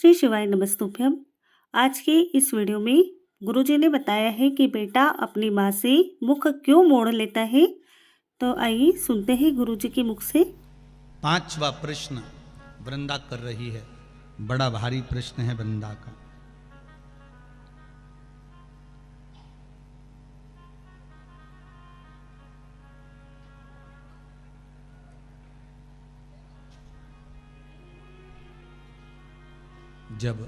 श्री शिवाय नमस्तुभ्यम। आज के इस वीडियो में गुरुजी ने बताया है कि बेटा अपनी माँ से मुख क्यों मोड़ लेता है। तो आइए सुनते हैं गुरुजी के मुख से। पांचवा प्रश्न वृंदा कर रही है। बड़ा भारी प्रश्न है वृंदा का। जब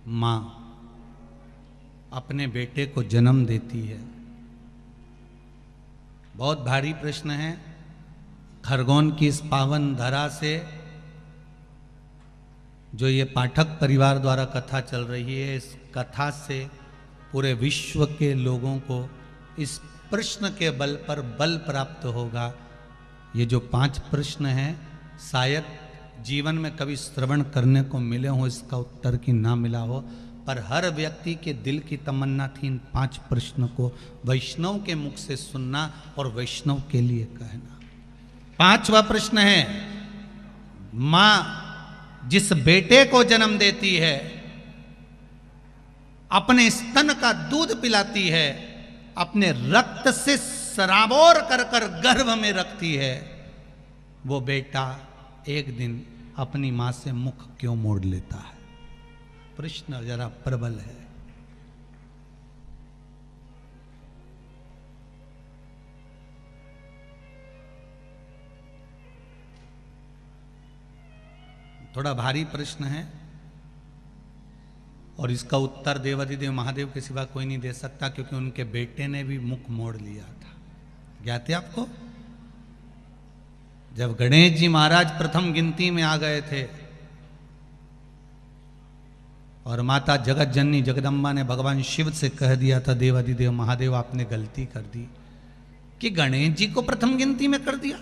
माँ अपने बेटे को जन्म देती है, बहुत भारी प्रश्न है। खरगोन की इस पावन धरा से जो ये पाठक परिवार द्वारा कथा चल रही है, इस कथा से पूरे विश्व के लोगों को इस प्रश्न के बल पर बल प्राप्त होगा। ये जो 5 प्रश्न हैं, शायद जीवन में कभी श्रवण करने को मिले हो, इसका उत्तर की ना मिला हो, पर हर व्यक्ति के दिल की तमन्ना थी इन 5 प्रश्न को वैष्णव के मुख से सुनना और वैष्णव के लिए कहना। 5वां प्रश्न है, मां जिस बेटे को जन्म देती है, अपने स्तन का दूध पिलाती है, अपने रक्त से सराबोर कर कर गर्भ में रखती है, वो बेटा एक दिन अपनी मां से मुख क्यों मोड़ लेता है? प्रश्न जरा प्रबल है। थोड़ा भारी प्रश्न है और इसका उत्तर देवाधिदेव महादेव के सिवा कोई नहीं दे सकता, क्योंकि उनके बेटे ने भी मुख मोड़ लिया था। ज्ञात है आपको? जब गणेश जी महाराज प्रथम गिनती में आ गए थे और माता जगत जननी जगदम्बा ने भगवान शिव से कह दिया था, देवाधिदेव महादेव आपने गलती कर दी कि गणेश जी को प्रथम गिनती में कर दिया।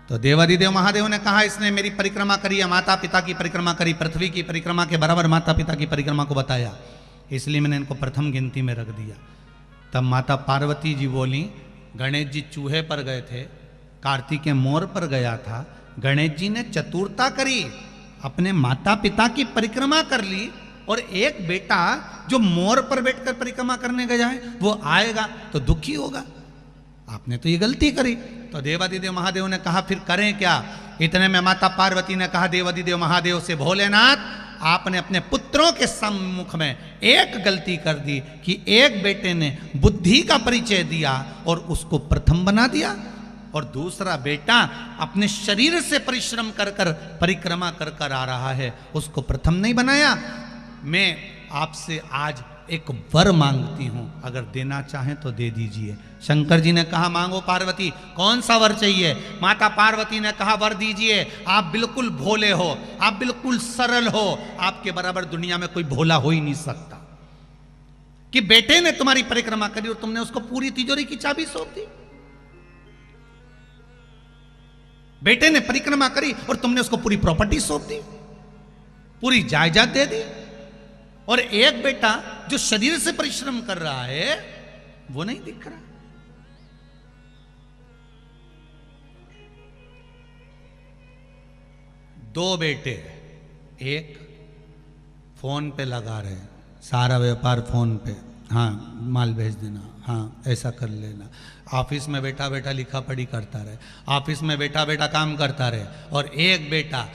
तो देवाधिदेव महादेव ने कहा, इसने मेरी परिक्रमा करी है, माता पिता की परिक्रमा करी, पृथ्वी की परिक्रमा के बराबर माता पिता की परिक्रमा को बताया, इसलिए मैंने इनको प्रथम गिनती में रख दिया। तब माता पार्वती जी बोली, गणेश जी चूहे पर गए थे, कार्तिकेय मोर पर गया था, गणेश जी ने चतुरता करी, अपने माता पिता की परिक्रमा कर ली, और एक बेटा जो मोर पर बैठकर परिक्रमा करने गया है वो आएगा तो दुखी होगा, आपने तो ये गलती करी। तो देवाधिदेव महादेव ने कहा, फिर करें क्या? इतने में माता पार्वती ने कहा देवाधिदेव महादेव से, भोलेनाथ आपने अपने पुत्रों के सम्मुख में एक गलती कर दी कि एक बेटे ने बुद्धि का परिचय दिया और उसको प्रथम बना दिया, और दूसरा बेटा अपने शरीर से परिश्रम कर कर परिक्रमा कर कर आ रहा है, उसको प्रथम नहीं बनाया। मैं आपसे आज एक वर मांगती हूं, अगर देना चाहें तो दे दीजिए। शंकर जी ने कहा, मांगो पार्वती, कौन सा वर चाहिए? माता पार्वती ने कहा, वर दीजिए, आप बिल्कुल भोले हो, आप बिल्कुल सरल हो, आपके बराबर दुनिया में कोई भोला हो ही नहीं सकता कि बेटे ने तुम्हारी परिक्रमा करी और तुमने उसको पूरी तिजोरी की चाबी सौंप दी। बेटे ने परिक्रमा करी और तुमने उसको पूरी प्रॉपर्टी सौंप दी, पूरी जायदाद दे दी, और एक बेटा जो शरीर से परिश्रम कर रहा है वो नहीं दिख रहा। दो बेटे, एक फोन पे लगा रहे, सारा व्यापार फोन पे, हाँ माल भेज देना, हाँ ऐसा कर लेना, ऑफिस में बैठा बैठा लिखा पढ़ी करता रहे, ऑफिस में बैठा बैठा काम करता रहे, और एक बेटा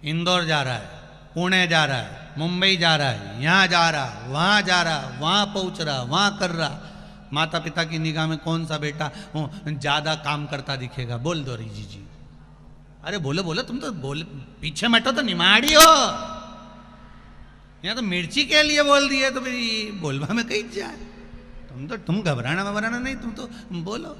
इंदौर जा रहा है, पुणे जा रहा है, मुंबई जा रहा है, यहाँ जा रहा, वहाँ जा रहा, वहाँ पहुँच रहा, वहाँ कर रहा। माता पिता की निगाह में कौन सा बेटा ज़्यादा काम करता दिखेगा? बोल दो रिजी जी। अरे बोलो बोलो, तुम तो बोल, पीछे मटो तो निमाड़ी हो, यहाँ तो मिर्ची के लिए बोल दिए तो भाई बोलवा में कहीं जाए। तुम घबराना वबराना नहीं, तुम तो बोलो।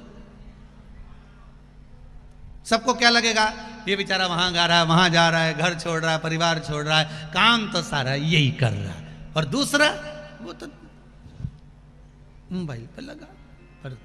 सबको क्या लगेगा, ये बेचारा वहां जा रहा है, वहां जा रहा है, घर छोड़ रहा है, परिवार छोड़ रहा है, काम तो सारा यही कर रहा है, और दूसरा वो तो मोबाइल पर लगा। पर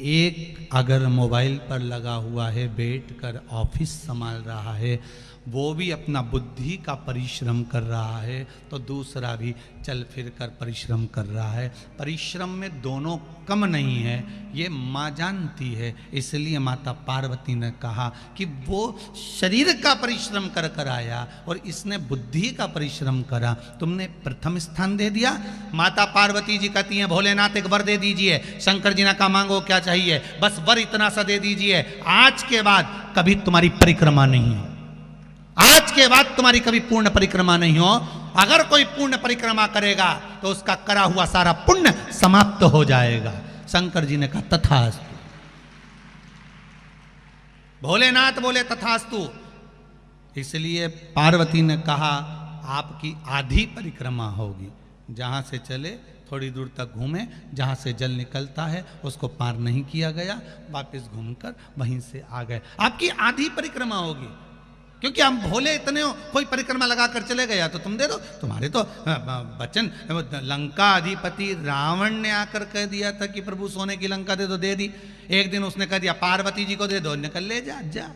एक अगर मोबाइल पर लगा हुआ है, बैठकर ऑफिस संभाल रहा है, वो भी अपना बुद्धि का परिश्रम कर रहा है, तो दूसरा भी चल फिर कर परिश्रम कर रहा है। परिश्रम में दोनों कम नहीं है, ये माँ जानती है। इसलिए माता पार्वती ने कहा कि वो शरीर का परिश्रम कर कर आया और इसने बुद्धि का परिश्रम करा, तुमने प्रथम स्थान दे दिया। माता पार्वती जी कहती हैं, भोलेनाथ एक वर दे दीजिए। शंकर जी ने कहा, मांगो क्या चाहिए? बस वर इतना सा दे दीजिए, आज के बाद कभी तुम्हारी परिक्रमा नहीं हो, आज के बाद तुम्हारी कभी पूर्ण परिक्रमा नहीं हो। अगर कोई पूर्ण परिक्रमा करेगा तो उसका करा हुआ सारा पुण्य समाप्त हो जाएगा। शंकर जी ने कहा तथास्तु। भोलेनाथ बोले तथास्तु। इसलिए पार्वती ने कहा आपकी आधी परिक्रमा होगी, जहां से चले थोड़ी दूर तक घूमे, जहां से जल निकलता है उसको पार नहीं किया गया, वापस घूमकर वहीं से आ गए। आपकी आधी परिक्रमा होगी, क्योंकि हम भोले इतने हो, कोई परिक्रमा लगा कर चले गया तो तुम दे दो। तुम्हारे तो वचन, लंका अधिपति रावण ने आकर कह दिया था कि प्रभु सोने की लंका दे दो, दे दी। एक दिन उसने कह दिया पार्वती जी को दे दो, निकल ले जा जा।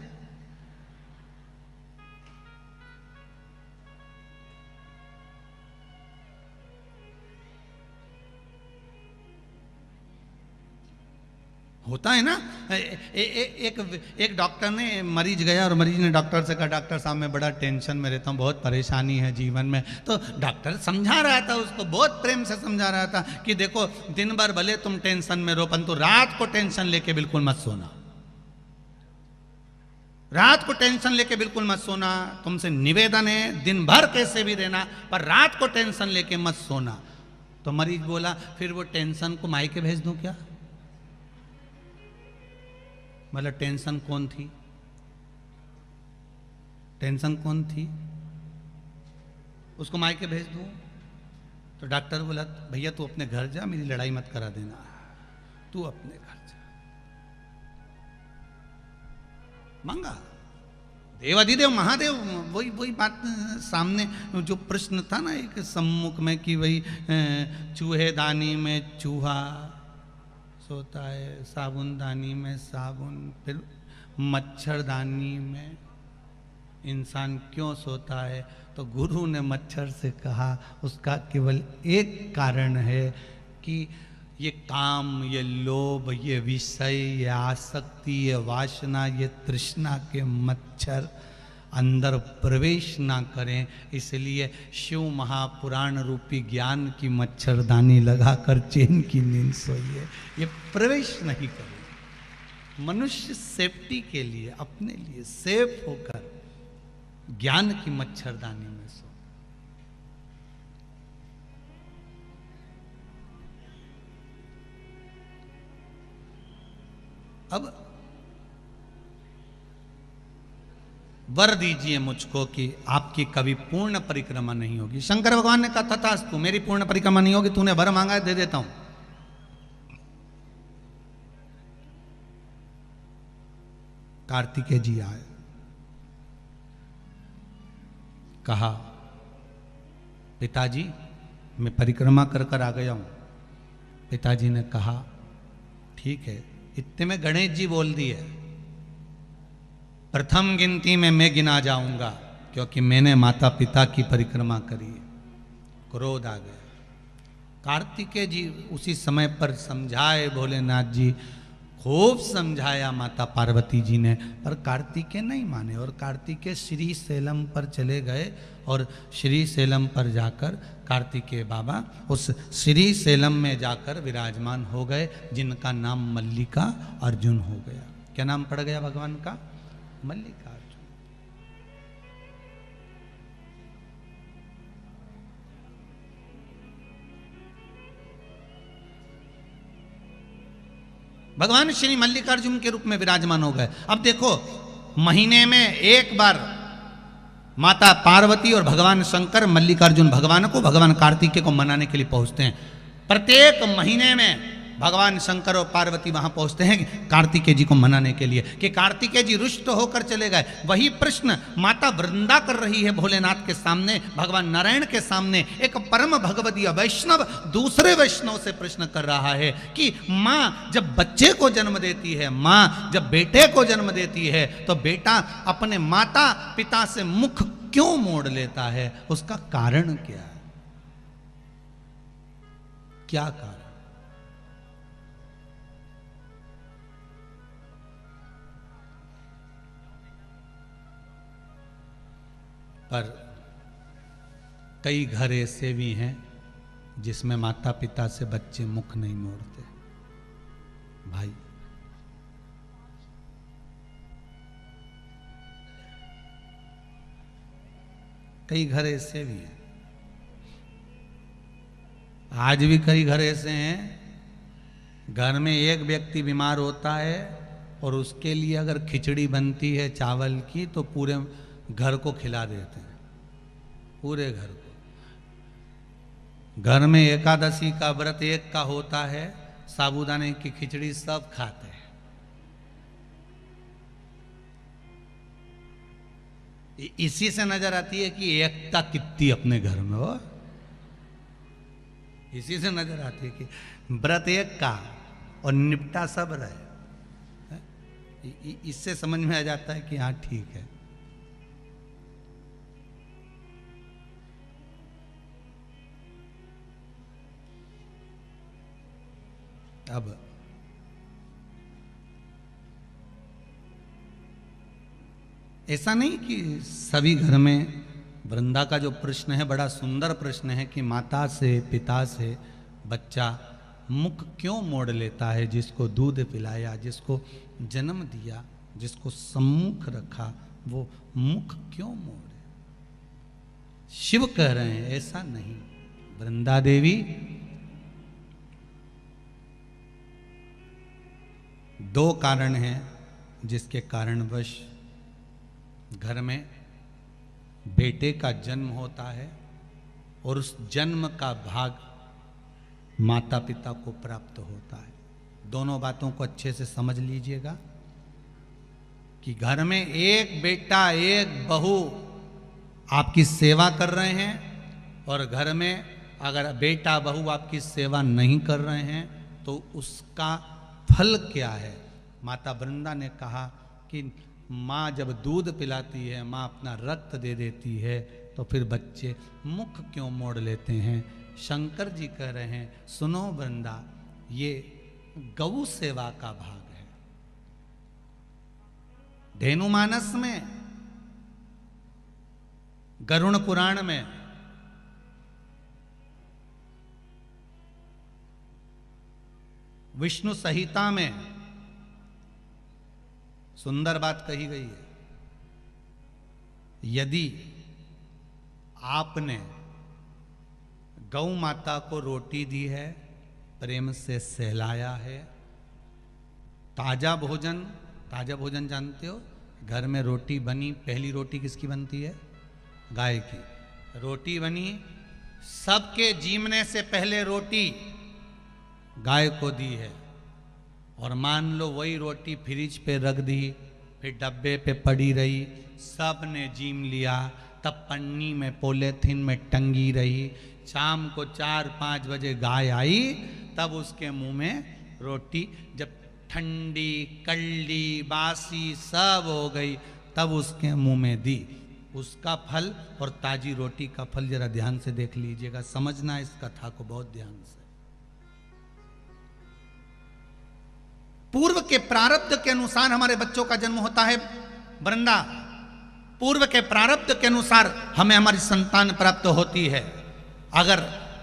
होता है ना। एक डॉक्टर ने, मरीज गया और मरीज ने डॉक्टर से कहा, डॉक्टर साहब मैं बड़ा टेंशन में रहता हूँ, बहुत परेशानी है जीवन में। तो डॉक्टर समझा रहा था उसको, बहुत प्रेम से समझा रहा था कि देखो दिन भर भले तुम टेंशन में रहो, परंतु रात को टेंशन लेके बिल्कुल मत सोना, रात को टेंशन लेके बिल्कुल मत सोना। तुमसे निवेदन है दिन भर कैसे भी रहना, पर रात को टेंशन लेके मत सोना। तो मरीज बोला फिर वो टेंशन को मायके भेज दूं क्या? मतलब टेंशन कौन थी? टेंशन कौन थी? उसको मायके भेज दूं? तो डॉक्टर बोला भैया तू अपने घर जा, मेरी लड़ाई मत करा देना, तू अपने घर जा। मांगा देवाधिदेव महादेव, वही बात सामने जो प्रश्न था ना एक सम्मुख में कि वही चूहेदानी में चूहा सोता है, साबुनदानी में साबुन, फिर मच्छरदानी में इंसान क्यों सोता है? तो गुरु ने मच्छर से कहा उसका केवल एक कारण है कि ये काम, ये लोभ, ये विषय, ये आसक्ति, ये वासना, ये तृष्णा के मच्छर अंदर प्रवेश ना करें। इसलिए शिव महापुराण रूपी ज्ञान की मच्छरदानी लगाकर चैन की नींद सोइए, ये प्रवेश नहीं करें। मनुष्य सेफ्टी के लिए, अपने लिए सेफ होकर ज्ञान की मच्छरदानी में सो। अब वर दीजिए मुझको कि आपकी कभी पूर्ण परिक्रमा नहीं होगी। शंकर भगवान ने कहा तथास्तु, मेरी पूर्ण परिक्रमा नहीं होगी, तूने वर मांगा है दे देता हूं। कार्तिकेय जी आए, कहा पिताजी मैं परिक्रमा कर कर आ गया हूं। पिताजी ने कहा ठीक है। इतने में गणेश जी बोल दिए प्रथम गिनती में मैं गिना जाऊंगा, क्योंकि मैंने माता पिता की परिक्रमा करी। क्रोध आ गया। कार्तिकेय जी उसी समय पर समझाए, भोलेनाथ जी खूब समझाया माता पार्वती जी ने, पर कार्तिकेय नहीं माने और कार्तिकेय श्री सैलम पर चले गए और श्री सैलम पर जाकर कार्तिकेय बाबा उस श्री सैलम में जाकर विराजमान हो गए, जिनका नाम मल्लिका अर्जुन हो गया। क्या नाम पड़ गया भगवान का? मल्लिका अर्जुन। भगवान श्री मल्लिकार्जुन के रूप में विराजमान हो गए। अब देखो महीने में एक बार माता पार्वती और भगवान शंकर मल्लिकार्जुन भगवान को, भगवान कार्तिकेय को मनाने के लिए पहुंचते हैं। प्रत्येक महीने में भगवान शंकर और पार्वती वहां पहुंचते हैं कार्तिकेय जी को मनाने के लिए कि कार्तिकेय जी रुष्ट होकर चले गए। वही प्रश्न माता वृंदा कर रही है भोलेनाथ के सामने, भगवान नारायण के सामने। एक परम भगवदीय वैष्णव दूसरे वैष्णव से प्रश्न कर रहा है कि माँ जब बच्चे को जन्म देती है, माँ जब बेटे को जन्म देती है, तो बेटा अपने माता पिता से मुख क्यों मोड़ लेता है? उसका कारण क्या है? क्या कारण? पर कई घर ऐसे भी हैं जिसमें माता पिता से बच्चे मुख नहीं मोड़ते। भाई कई घर ऐसे भी हैं, आज भी कई घर ऐसे हैं घर में एक व्यक्ति बीमार होता है और उसके लिए अगर खिचड़ी बनती है चावल की तो पूरे घर को खिला देते हैं, पूरे घर को। घर में एकादशी का व्रत एक का होता है, साबूदाने की खिचड़ी सब खाते हैं। इसी से नजर आती है कि एकता कितनी अपने घर में हो। इसी से नजर आती है कि व्रत एक का और निपटा सब रहे। इससे समझ में आ जाता है कि हाँ ठीक है। अब ऐसा नहीं कि सभी घर में, वृंदा का जो प्रश्न है बड़ा सुंदर प्रश्न है कि माता से पिता से बच्चा मुख क्यों मोड़ लेता है? जिसको दूध पिलाया, जिसको जन्म दिया, जिसको सम्मुख रखा, वो मुख क्यों मोड़े? शिव कह रहे हैं ऐसा नहीं। वृंदा देवी दो कारण हैं जिसके कारणवश घर में बेटे का जन्म होता है और उस जन्म का भाग माता पिता को प्राप्त होता है। दोनों बातों को अच्छे से समझ लीजिएगा कि घर में एक बेटा एक बहू आपकी सेवा कर रहे हैं और घर में अगर बेटा बहू आपकी सेवा नहीं कर रहे हैं तो उसका फल क्या है? माता वृंदा ने कहा कि माँ जब दूध पिलाती है, माँ अपना रक्त दे देती है, तो फिर बच्चे मुख क्यों मोड़ लेते हैं? शंकर जी कह रहे हैं सुनो वृंदा, ये गौ सेवा का भाग है। धेनुमानस में, गरुण पुराण में विष्णु संहिता में सुंदर बात कही गई है। यदि आपने गौ माता को रोटी दी है, प्रेम से सहलाया है, ताजा भोजन जानते हो? घर में रोटी बनी, पहली रोटी किसकी बनती है? गाय की। रोटी बनी, सबके जीवने से पहले रोटी गाय को दी है और मान लो वही रोटी फ्रिज पे रख दी, फिर डब्बे पे पड़ी रही, सब ने जीम लिया, तब पन्नी में पॉलीथिन में टंगी रही। शाम को 4-5 बजे गाय आई, तब उसके मुंह में रोटी जब ठंडी कल्ली बासी सब हो गई, तब उसके मुंह में दी। उसका फल और ताजी रोटी का फल जरा ध्यान से देख लीजिएगा, समझना इस कथा को बहुत ध्यान से। पूर्व के प्रारब्ध के अनुसार हमारे बच्चों का जन्म होता है वृंदा। पूर्व के प्रारब्ध के अनुसार हमें हमारी संतान प्राप्त होती है। अगर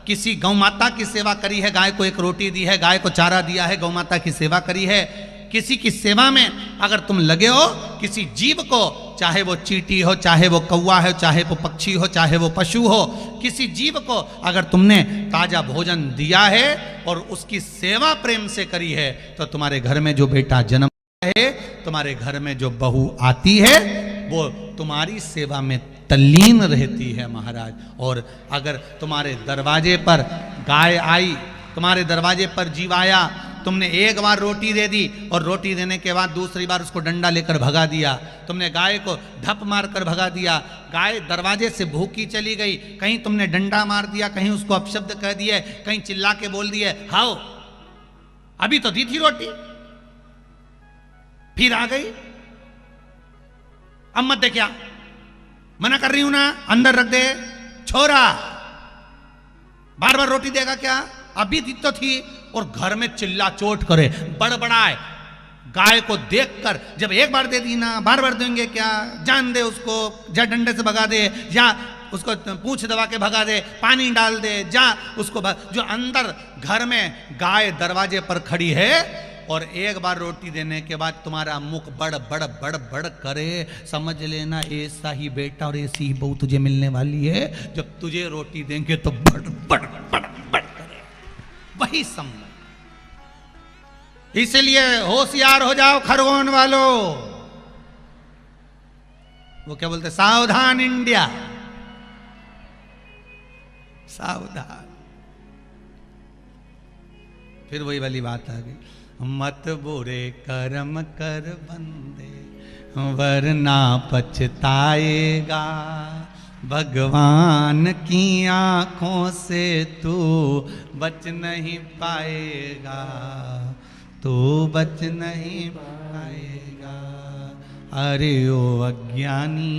किसी गौ माता की सेवा करी है, गाय को एक रोटी दी है, गाय को चारा दिया है, गौ माता की सेवा करी है, किसी की सेवा में अगर तुम लगे हो, किसी जीव को, चाहे वो चींटी हो, चाहे वो कौवा हो, चाहे वो पक्षी हो, चाहे वो पशु हो, किसी जीव को अगर तुमने ताजा भोजन दिया है और उसकी सेवा प्रेम से करी है, तो तुम्हारे घर में जो बेटा जन्म है, तुम्हारे घर में जो बहू आती है, वो तुम्हारी सेवा में तल्लीन रहती है महाराज। और अगर तुम्हारे दरवाजे पर गाय आई, तुम्हारे दरवाजे पर जीव आया तुमने एक बार रोटी दे दी और रोटी देने के बाद दूसरी बार उसको डंडा लेकर भगा दिया। तुमने गाय को धप मार कर भगा दिया, गाय दरवाजे से भूखी चली गई। कहीं तुमने डंडा मार दिया, कहीं उसको अपशब्द कह दिए, कहीं चिल्ला के बोल दिए हाओ अभी तो दी थी रोटी, फिर आ गई, अब मत दे, क्या मना कर रही हूं ना, अंदर रख दे छोरा, बार बार रोटी देगा क्या, अभी दी तो थी। और घर में चिल्ला चोट करे, बड़बड़ाए। गाय को देखकर जब एक बार दे दी ना, बार बार देंगे क्या, जान दे उसको, जा डंडे से भगा दे, या उसको पूंछ दबा के भगा दे, पानी डाल दे, जा उसको जो अंदर घर में गाय दरवाजे पर खड़ी है और एक बार रोटी देने के बाद तुम्हारा मुख बड़ बड़ बड़ बड़ करे, समझ लेना ऐसा ही बेटा और ऐसी ही बहू तुझे मिलने वाली है। जब तुझे रोटी देंगे तो बड़ बड़ बड़ बड़ करे, वही समझ। इसलिए होशियार हो जाओ खरगोन वालों। वो क्या बोलते, सावधान इंडिया, सावधान। फिर वही वाली बात आ गई, मत बुरे कर्म कर बंदे वरना पछताएगा, भगवान की आंखों से तू बच नहीं पाएगा, तू बच नहीं पाएगा। अरे ओ अज्ञानी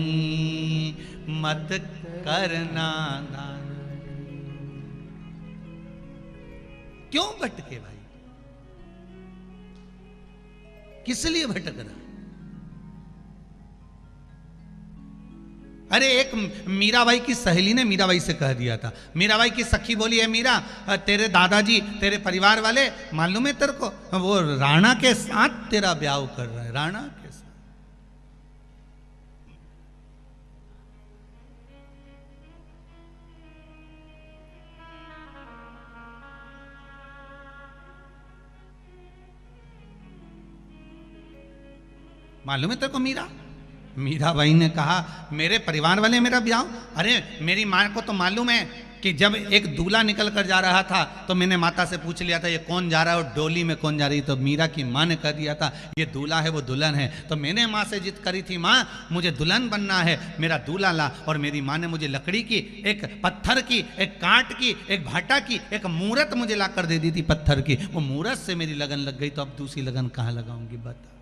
मत करना दान। क्यों भटके भाई, किस लिए भटक रहा? अरे एक मीराबाई की सहेली ने मीराबाई से कह दिया था, मीराबाई की सखी बोली है मीरा, तेरे दादाजी तेरे परिवार वाले मालूम है तेरे को, वो राणा के साथ तेरा ब्याह कर रहा है, राणा के साथ। मालूम है तेरे को मीरा? मीराबाई ने कहा मेरे परिवार वाले मेरा ब्याह, अरे मेरी माँ को तो मालूम है कि जब एक दूल्हा निकल कर जा रहा था तो मैंने माता से पूछ लिया था ये कौन जा रहा है और डोली में कौन जा रही, तो मीरा की माँ ने कह दिया था ये दूल्हा है वो दुल्हन है। तो मैंने माँ से जिद करी थी, माँ मुझे दुल्हन बनना है, मेरा दूल्हा ला। और मेरी माँ ने मुझे लकड़ी की, एक पत्थर की, एक कांट की, एक भाटा की, एक मूरत मुझे ला कर दे दी थी पत्थर की। वो मूरत से मेरी लगन लग गई, तो अब दूसरी लगन कहाँ लगाऊंगी बता।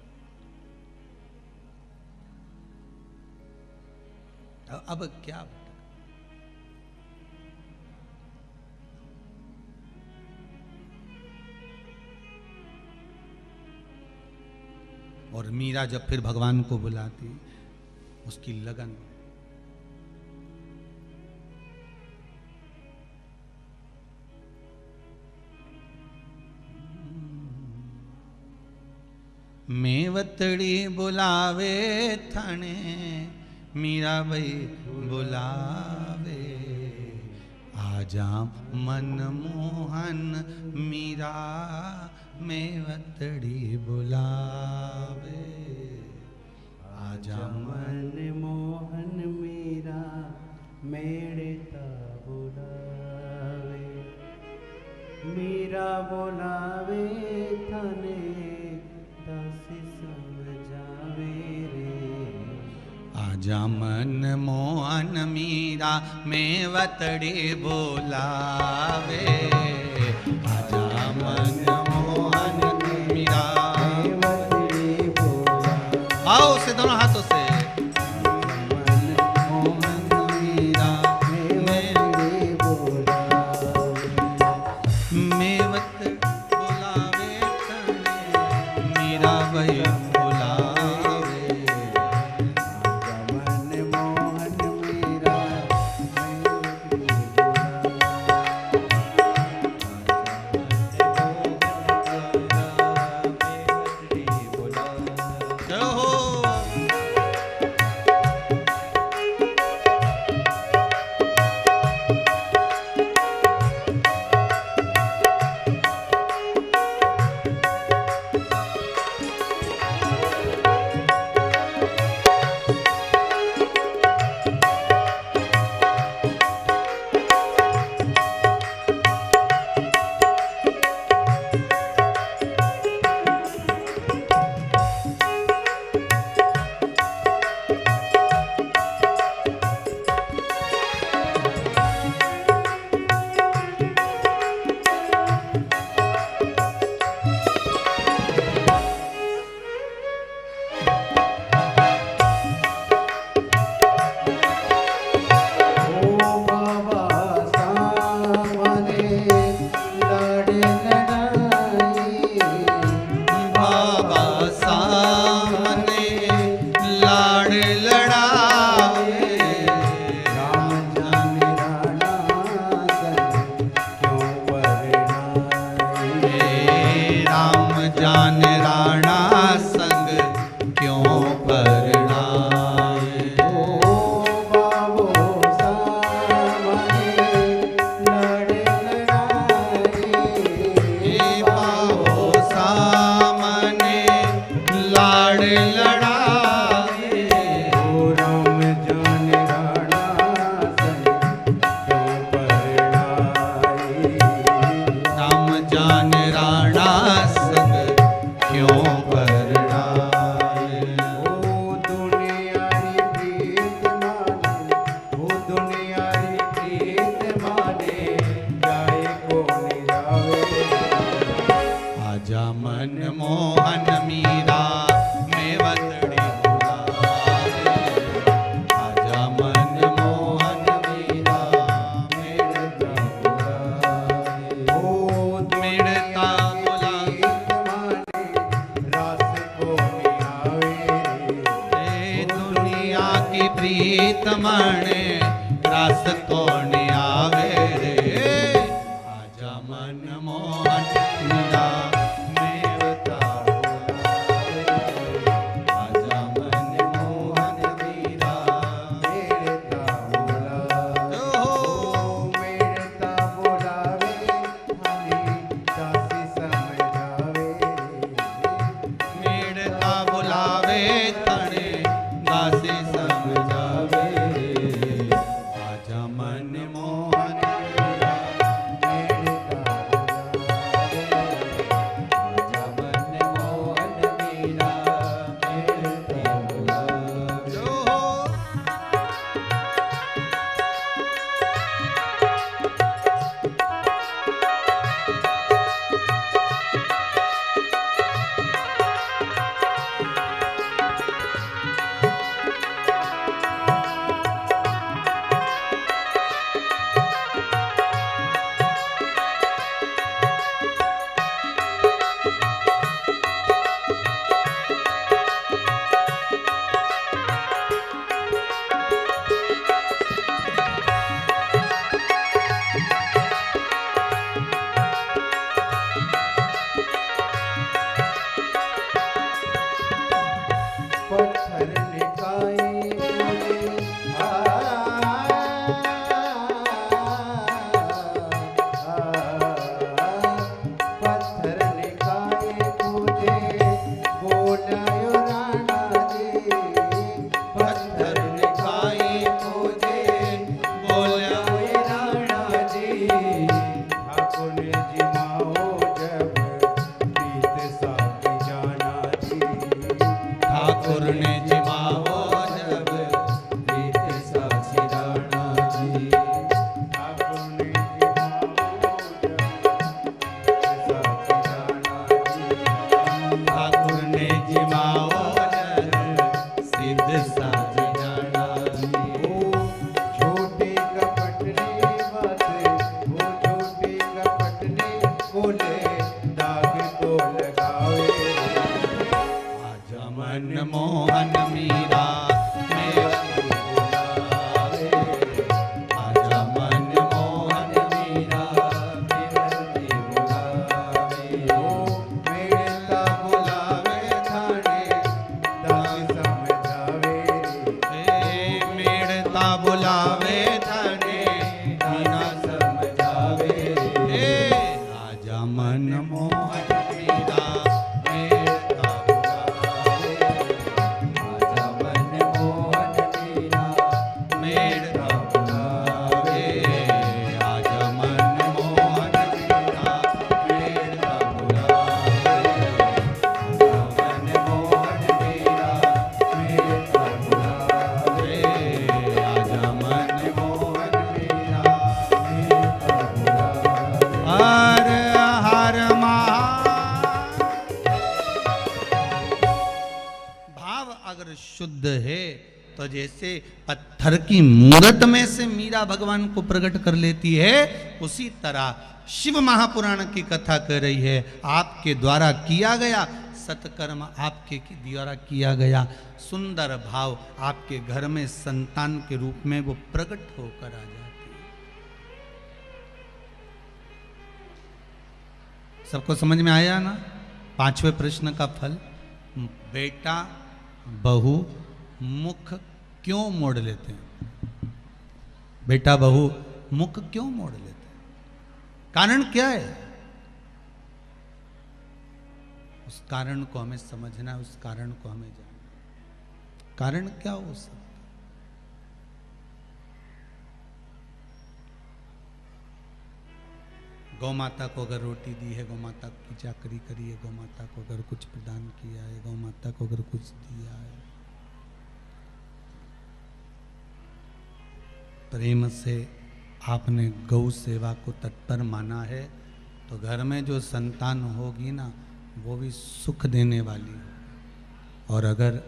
अब क्या? और मीरा जब फिर भगवान को बुलाती, उसकी लगन मेवतड़ी बुलावे थाने, मीराबाई बुलावे, आजा मनमोहन मीरा मेवतड़ी बुलावे, आजा मनमोहन मीरा मेड़ता बुलावे, मीरा बुलावे थाने दासी समझावे रे, आजा मनमोहन मीरा मेवतड़ी बुलावे, आजा मनमोहन मीरा मेवतड़ी बुलावे। आओ से दोनों हाथों से, मनमोहन मीरा मेवतड़ी बुलावे, मेवत बुलावे तने मीराबाई बुलावे, मनमोहन मीरा मेवतड़ी जय हो। लाड़ लड़ावे राम जाने राणा संग क्यों परनाए। राम जान राणा संग क्यों परनाए। ओ बाबो सामने लड़ लड़ाए। बाबो सामने लाड़ लड़ाए। ओ राम जाने राणा संग क्यों परनाए। राम जान राणा संग क्यों परनाए। ओ दुनियारी प्रीत माने, ओ दुनियारी प्रीत माने, जाए कौन जावे। आजा मन मोहन मीरा मेवतड़ी बुलावे। आजा मन मोहन मीरा मेरता बुलाए। ओ मेरता दुनियारी प्रीत माने, रास कौन आवे रे। ए दुनिया की प्रीत मणे रास कौन आवे रे। आजा मन मोहन मीरा मेवता बुलावे। आजा मन मोहन मीरा मेरता बुलाए। ओ ओ मेरता बुलावे, हमें दासी समझावे। मेड़ता बुलावे तणे दासी समझावे। आजा मन मोहन मीरा मेरता बुलावे। आजा मन मोहन मीरा मेरता बुलावे। जो पत्थर निकाय मुझे पत्थर निकाय तुझे बोलायो राणा जी। पत्थर निकाय तुझे बोलायो राणा जी। ठाकुर जिमाओ जब प्रीत साथी जाना जी। ठाकुर ने जिमाओ जब प्रीत साथी जाना जी। ठाकुर ने जिमाओ जब ठाकुर ने जिमाओ जब सिद्ध साज जाना जी। वो छोटे कपट ने बात, वो छोटे कपट ने बोले दाग तो लगावे। आजा मन मोहन मीरा मेवती बुलावे। आजा मन मोहन मीरा मेवती बुलावे। ओ मेरता बुलावे थाने, दाग समझावे। ए मेड़ता बुलावे थाने मीरा समझावे। ए आजा मन मोहन मीरा मेड़ता बुलावे। आजा मन मोहन मीरा मेड़ता बुलावे। आजा मन मोहन मीरा मेड़ता बुलावे। आजा मन मोहन मीरा मेड़ता बुलावे। आजा मन मोहन मीरा मेड़ता बुलावे। हर हर भाव अगर शुद्ध है तो जैसे पत्थर की मूरत में से मीरा भगवान को प्रकट कर लेती है, उसी तरह शिव महापुराण की कथा कर रही है। आपके द्वारा किया गया सत्कर्म आपके द्वारा किया गया सुंदर भाव आपके घर में संतान के रूप में वो प्रकट होकर आ जाती है। सबको समझ में आया ना? 5वें प्रश्न का फल, बेटा बहू मुख क्यों मोड़ लेते हैं? बेटा बहू मुख क्यों मोड़ लेते हैं? कारण क्या है? उस कारण को हमें समझना है, उस कारण को हमें जानना। कारण क्या हो सकता? गौ माता को अगर रोटी दी है, गौ माता की चाकरी करी है, गौ माता को अगर कुछ प्रदान किया है, गौ माता को अगर कुछ दिया है, प्रेम से आपने गौ सेवा को तत्पर माना है, तो घर में जो संतान होगी ना वो भी सुख देने वाली है। और अगर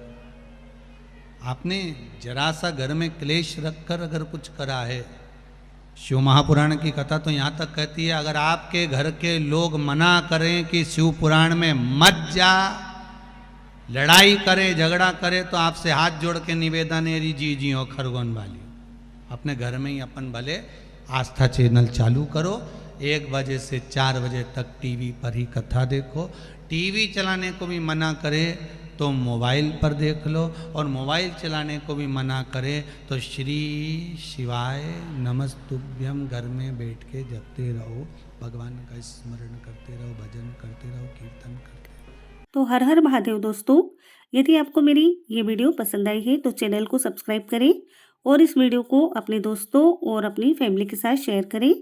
आपने जरा सा घर में क्लेश रखकर अगर कुछ करा है, शिव महापुराण की कथा तो यहाँ तक कहती है, अगर आपके घर के लोग मना करें कि शिव पुराण में मत जा, लड़ाई करे झगड़ा करे, तो आपसे हाथ जोड़ के निवेदन है, जी जी हो खरगोन वाली, अपने घर में ही अपन भले आस्था चैनल चालू करो, 1 बजे से 4 बजे तक टीवी पर ही कथा देखो। टीवी चलाने को भी मना करे तो मोबाइल पर देख लो, और मोबाइल चलाने को भी मना करे तो श्री शिवाय नमस्तुभ्यम घर में बैठ के जपते रहो, भगवान का स्मरण करते रहो, भजन करते रहो, कीर्तन करते रहो। तो हर हर महादेव दोस्तों, यदि आपको मेरी ये वीडियो पसंद आई है तो चैनल को सब्सक्राइब करें और इस वीडियो को अपने दोस्तों और अपनी फैमिली के साथ शेयर करें।